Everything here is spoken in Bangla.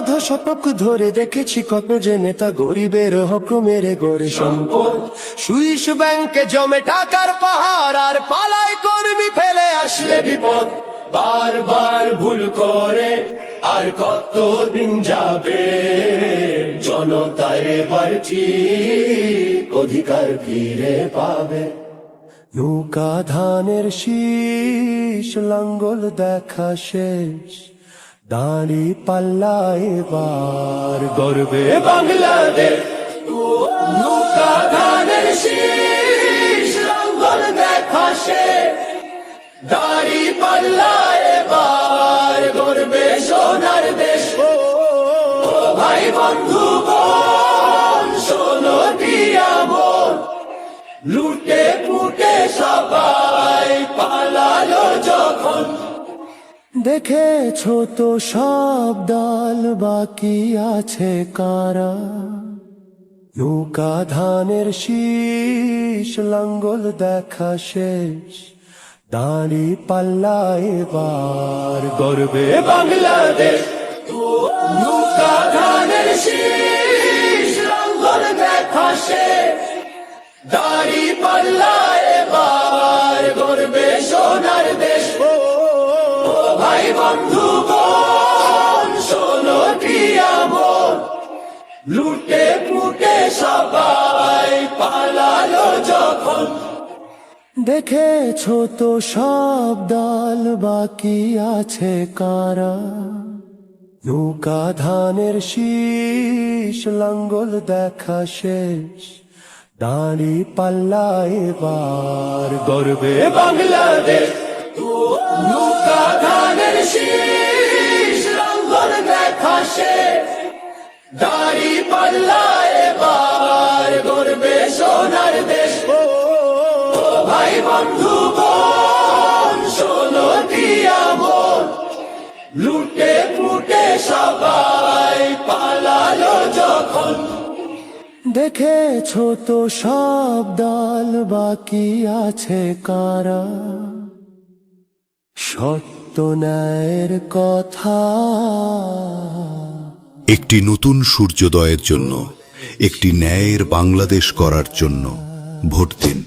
অর্ধ শতক ধরে দেখেছি কত যে নেতা গরিবের হক মেরে গড়ে সম্পদ। সুইস ব্যাংকে জমে টাকার পাহাড়, আর পালায় কর্মী ফেলে আসলে বিপদ। বারবার ভুল করে আর কত দিন যাবে, জনতা এবার ঠিক অধিকার ফিরে পাবে। নৌকা ধানের শীষ, লাঙ্গল দেখা শেষ, দাঁড়ি পাল্লা এবার গর্বে বাংলাদেশ। নৌকা ধানের শীষ, লাঙ্গল দেখা শেষ, দাঁড়ি পাল্লা এবার গর্বে সোনার দেশ। ও ভাই বন্ধু বোন, শোনো দিয়া মন, লুটে পুটে সবাই পালালো যখন। দেখেছো তো সব দল, বাকি আছে কারা? নৌকা ধানের শীষ, লাঙ্গল দেখা শেষ, দাঁড়ি পাল্লা এবার গর্বে বাংলাদেশ। নৌকা ধানের শীষ, লাঙ্গল দেখা শেষ, দাঁড়ি পাল্লা এবার গর্বে সোনার দেশ। ও ভাই বন্ধু বোন, শোনো দিয়া মন, লুটে পুটে সবাই পালালো যখন। দেখেছো তো সব দল, বাকি আছে কারা? নৌকা ধানের শীষ, লাঙ্গল দেখা শেষ, দাঁড়ি পাল্লা এবার গর্বে বাংলাদেশ। নৌকা ধানের শীষ, লাঙ্গল দেখা শেষ, দাঁড়ি পাল্লা এবার গর্বে সোনার দেশ। ও ভাই বন্ধু বোন, শোনো দিয়া মন, লুটে পুটে সবাই পালালো যখন। দেখেছো তো সব দল, বাকি আছে কারা? সত্য ন্যায়ের কথা। একটি নতুন সূর্যোদয়ের জন্য, একটি ন্যায়ের বাংলাদেশ করার জন্য ভোট দিন।